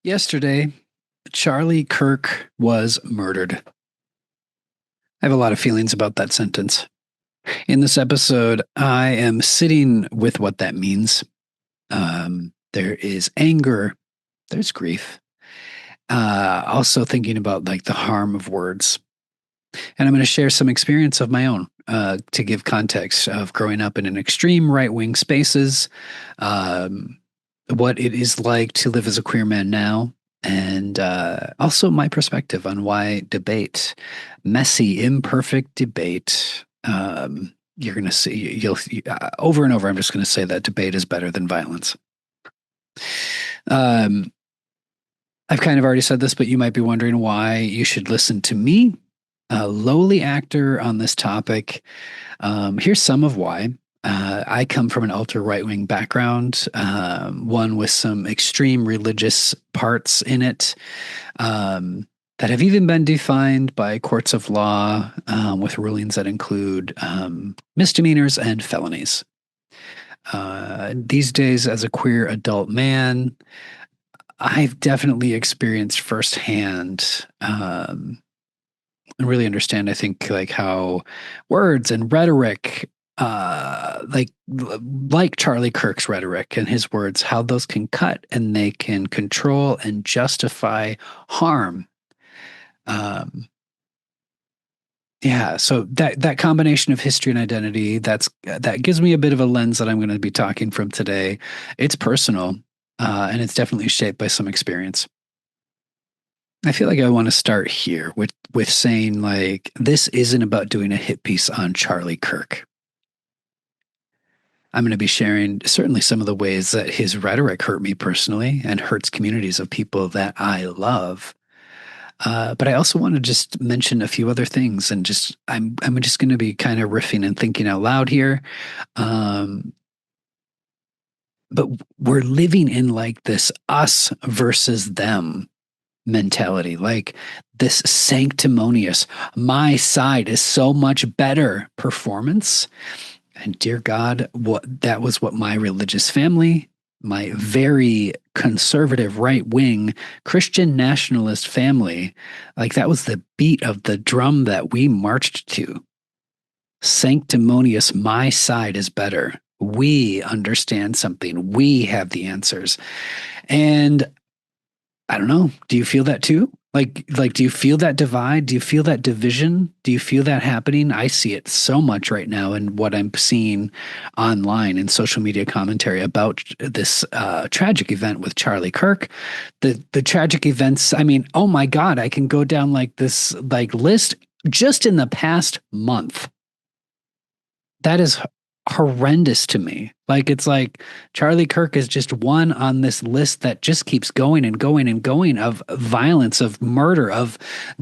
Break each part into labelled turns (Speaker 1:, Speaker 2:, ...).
Speaker 1: Yesterday, Charlie Kirk was murdered. I have a lot of feelings about that sentence. In this episode, I am sitting with what that means. There is anger, there's grief. Also thinking about like the harm of words. And I'm going to share some experience of my own to give context of growing up in an extreme right wing spaces, what it is like to live as a queer man now, and also my perspective on why debate, messy, imperfect debate, you're going to see, you'll over and over, I'm just going to say that debate is better than violence. I've kind of already said this, but you might be wondering why you should listen to me, a lowly actor on this topic. Here's some of why. I come from an ultra right wing background, one with some extreme religious parts in it that have even been defined by courts of law with rulings that include misdemeanors and felonies. These days, as a queer adult man, I've definitely experienced firsthand and really understand, I think, like how words and rhetoric, like Charlie Kirk's rhetoric and his words, how those can cut and they can control and justify harm. Yeah, so that combination of history and identity, that gives me a bit of a lens that I'm going to be talking from today. It's personal, and it's definitely shaped by some experience. I feel like I want to start here with saying like this isn't about doing a hit piece on Charlie Kirk. I'm going to be sharing certainly some of the ways that his rhetoric hurt me personally and hurts communities of people that I love. But I also want to just mention a few other things, and just I'm just going to be kind of riffing and thinking out loud here. But we're living in like this us versus them mentality, like this sanctimonious, my side is so much better performance. And dear God, that was what my religious family, my very conservative right wing Christian nationalist family, like that was the beat of the drum that we marched to. Sanctimonious, my side is better. We understand something. We have the answers. And I don't know. Do you feel that too? Do you feel that divide? Do you feel that division? Do you feel that happening? I see it so much right now in what I'm seeing online in social media commentary about this tragic event with Charlie Kirk. The tragic events. I mean, oh my God, I can go down like this list just in the past month. That is horrendous to me. Like it's like Charlie Kirk is just one on this list that just keeps going and going and going of violence, of murder, of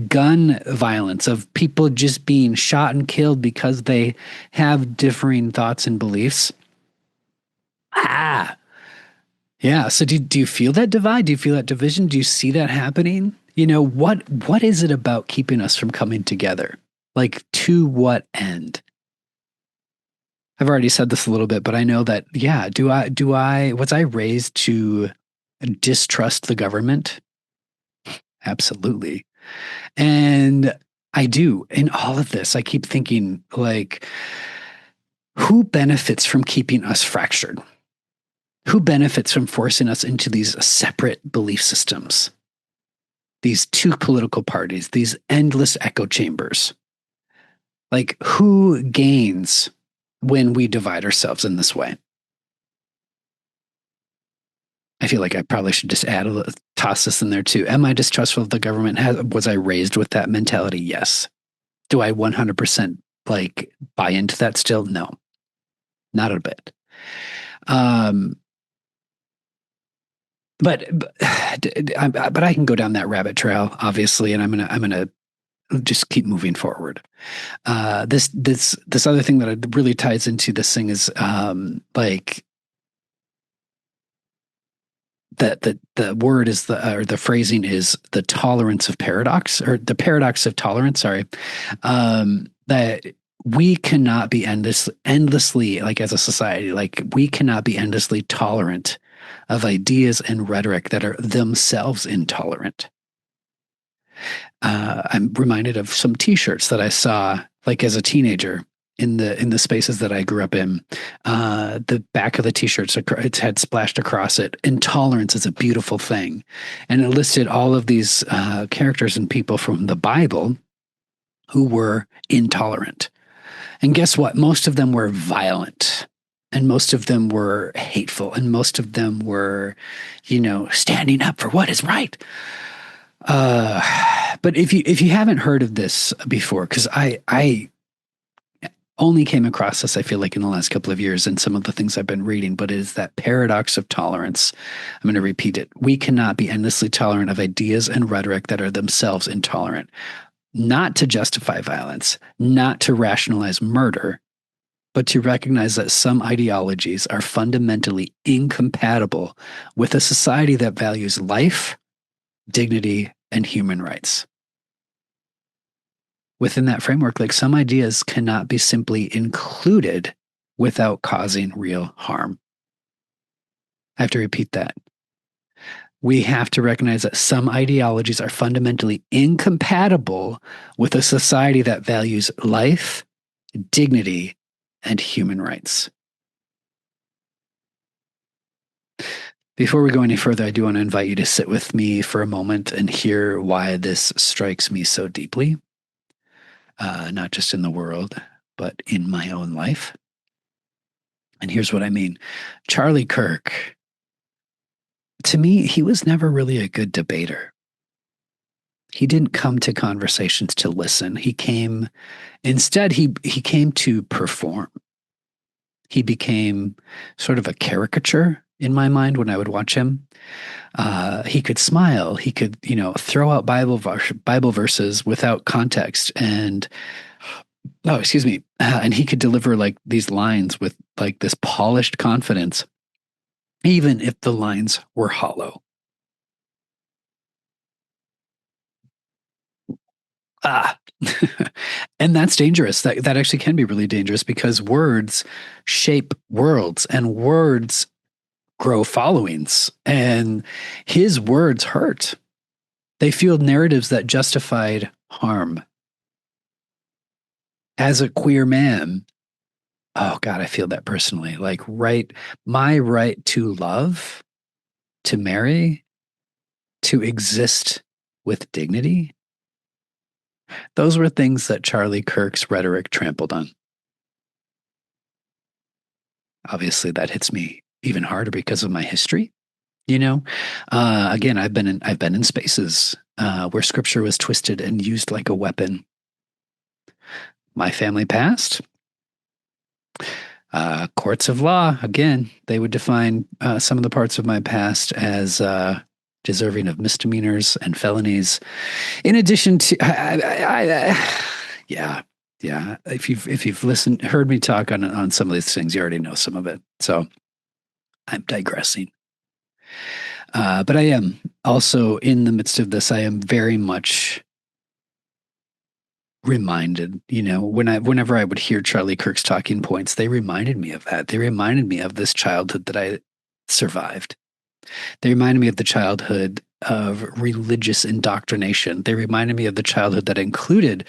Speaker 1: gun violence, of people just being shot and killed because they have differing thoughts and beliefs. Yeah. So do you feel that divide? Do you feel that division? Do you see that happening? You know, what is it about keeping us from coming together? Like to what end? I've already said this a little bit, but I know that, yeah, was I raised to distrust the government? Absolutely. And I do. In all of this, I keep thinking, like, who benefits from keeping us fractured? Who benefits from forcing us into these separate belief systems? These two political parties, these endless echo chambers. Like, who gains when we divide ourselves in this way? I feel like I probably should just toss this in there too. Am I distrustful of the government? Was I raised with that mentality? Yes. Do I 100% like buy into that still? No, not a bit. But I can go down that rabbit trail, obviously, and I'm gonna just keep moving forward. This other thing that really ties into this thing is like the word is the phrasing is the tolerance of paradox, or the paradox of tolerance. Sorry, that we cannot be endlessly, like as a society, like we cannot be endlessly tolerant of ideas and rhetoric that are themselves intolerant. I'm reminded of some T-shirts that I saw, like as a teenager, in the spaces that I grew up in. The back of the T-shirts, it had splashed across it, "Intolerance is a beautiful thing," and it listed all of these characters and people from the Bible who were intolerant. And guess what? Most of them were violent. And most of them were hateful. And most of them were, standing up for what is right. But if you haven't heard of this before, because I only came across this, I feel like, in the last couple of years and some of the things I've been reading, but it is that paradox of tolerance. I'm going to repeat it. We cannot be endlessly tolerant of ideas and rhetoric that are themselves intolerant, not to justify violence, not to rationalize murder, but to recognize that some ideologies are fundamentally incompatible with a society that values life, dignity, and human rights. Within that framework, like, some ideas cannot be simply included without causing real harm. I have to repeat that. We have to recognize that some ideologies are fundamentally incompatible with a society that values life, dignity, and human rights. Before we go any further, I do want to invite you to sit with me for a moment and hear why this strikes me so deeply, not just in the world, but in my own life. And here's what I mean. Charlie Kirk, to me, he was never really a good debater. He didn't come to conversations to listen. He came to perform. He became sort of a caricature in my mind when I would watch him. He could smile. He could, throw out Bible verses without context, and and he could deliver like these lines with like this polished confidence, even if the lines were hollow. Ah, and that's dangerous. That actually can be really dangerous, because words shape worlds, and words grow followings, and his words hurt. They fueled narratives that justified harm. As a queer man, oh God, I feel that personally. Like, my right to love, to marry, to exist with dignity. Those were things that Charlie Kirk's rhetoric trampled on. Obviously, that hits me even harder because of my history. Again, I've been in spaces where scripture was twisted and used like a weapon. My family past, courts of law, again, they would define some of the parts of my past as deserving of misdemeanors and felonies. In addition to, yeah. If you've heard me talk on some of these things, you already know some of it. So I'm digressing. But I am also, in the midst of this, I am very much reminded, whenever I would hear Charlie Kirk's talking points, they reminded me of that. They reminded me of this childhood that I survived. They reminded me of the childhood of religious indoctrination. They reminded me of the childhood that included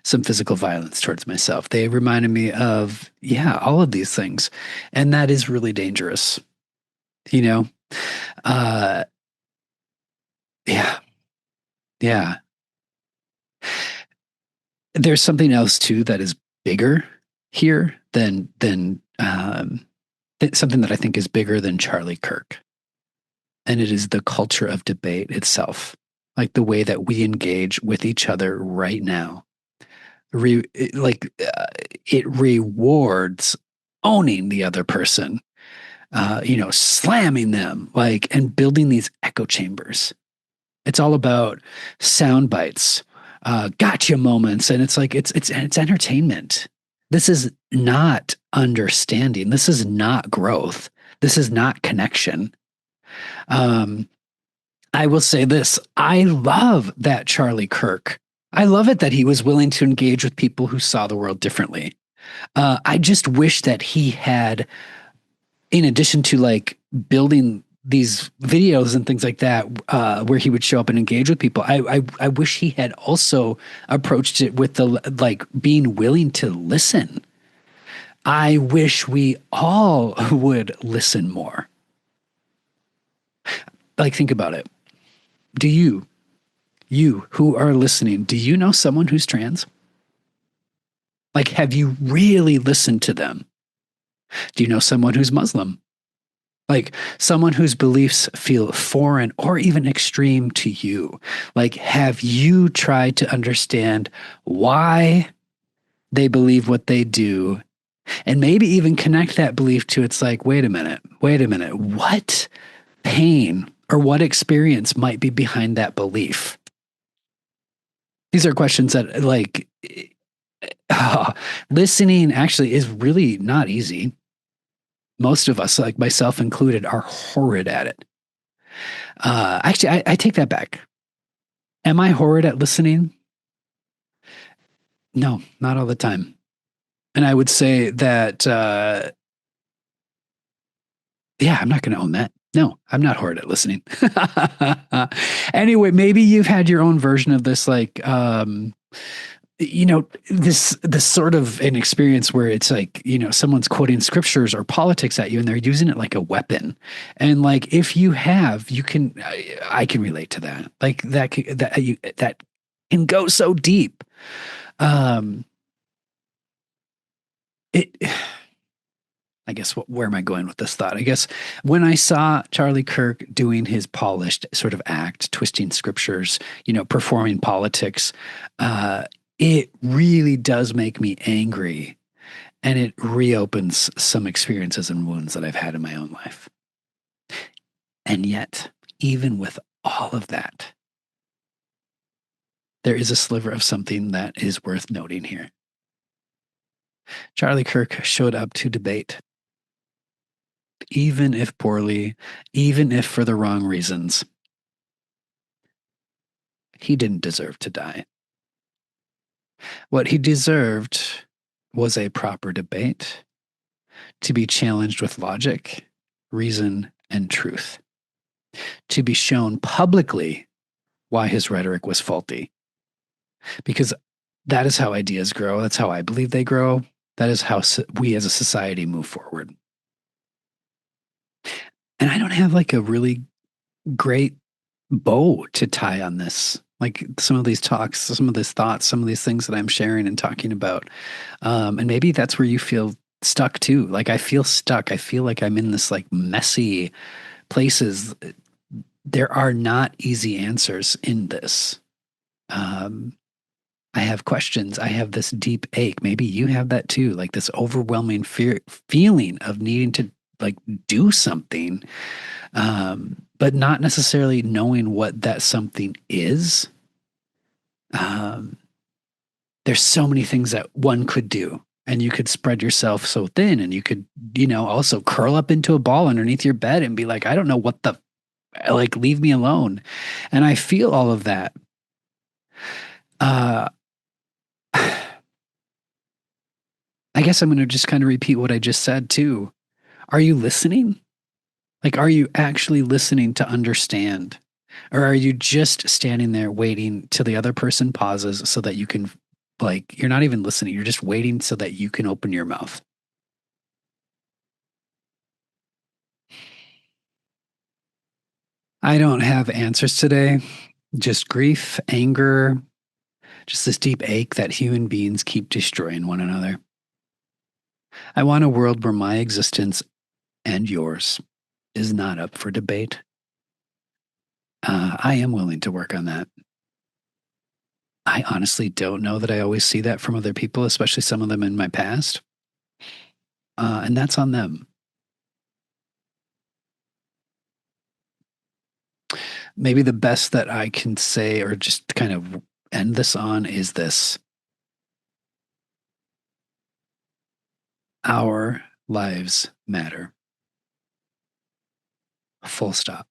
Speaker 1: some physical violence towards myself. They reminded me of, all of these things. And that is really dangerous. Uh, yeah. Yeah. There's something else too that is bigger here than something that I think is bigger than Charlie Kirk. And it is the culture of debate itself, like the way that we engage with each other right now. It rewards owning the other person, slamming them, and building these echo chambers. It's all about sound bites, gotcha moments, and it's like it's entertainment. This is not understanding. This is not growth. This is not connection. I will say this. I love that Charlie Kirk. I love it that he was willing to engage with people who saw the world differently. I just wish that he had, in addition to like building these videos and things like that, where he would show up and engage with people. I wish he had also approached it with the like being willing to listen. I wish we all would listen more. Like, think about it. Do you who are listening, do you know someone who's trans? Like, have you really listened to them? Do you know someone who's Muslim? Like, someone whose beliefs feel foreign or even extreme to you? Like, have you tried to understand why they believe what they do? And maybe even connect that belief to it's like, wait a minute, what pain or what experience might be behind that belief? These are questions that, like, listening actually is really not easy. Most of us, like myself included, are horrid at it. Actually, I take that back. Am I horrid at listening? No, not all the time. And I would say that, yeah, I'm not going to own that. No, I'm not horrid at listening. Anyway, maybe you've had your own version of this, like, this sort of an experience where it's like, someone's quoting scriptures or politics at you and they're using it like a weapon. And like, if you have, I can relate to that. Like that can go so deep. Um, it, I guess where am I going with this thought? I guess when I saw Charlie Kirk doing his polished sort of act, twisting scriptures, performing politics, it really does make me angry, and it reopens some experiences and wounds that I've had in my own life. And yet, even with all of that, there is a sliver of something that is worth noting here. Charlie Kirk showed up to debate, even if poorly, even if for the wrong reasons. He didn't deserve to die. What he deserved was a proper debate, to be challenged with logic, reason, and truth, to be shown publicly why his rhetoric was faulty. Because that is how ideas grow. That's how I believe they grow. That is how we as a society move forward. And I don't have like a really great bow to tie on this. Like some of these talks, some of these thoughts, some of these things that I'm sharing and talking about. And maybe that's where you feel stuck too. Like I feel stuck. I feel like I'm in this like messy places. There are not easy answers in this. Um, I have questions. I have this deep ache. Maybe you have that too, like this overwhelming feeling of needing to like do something, but not necessarily knowing what that something is. Um, there's so many things that one could do. And you could spread yourself so thin, and you could, also curl up into a ball underneath your bed and be like, I don't know what the, like, leave me alone. And I feel all of that. Uh, I guess I'm going to just kind of repeat what I just said too. Are you listening? Like, are you actually listening to understand? Or are you just standing there waiting till the other person pauses so that you can, like, you're not even listening. You're just waiting so that you can open your mouth. I don't have answers today, just grief, anger, just this deep ache that human beings keep destroying one another. I want a world where my existence and yours is not up for debate. I am willing to work on that. I honestly don't know that I always see that from other people, especially some of them in my past. And that's on them. Maybe the best that I can say, or just kind of end this on, is this: our lives matter. Full stop.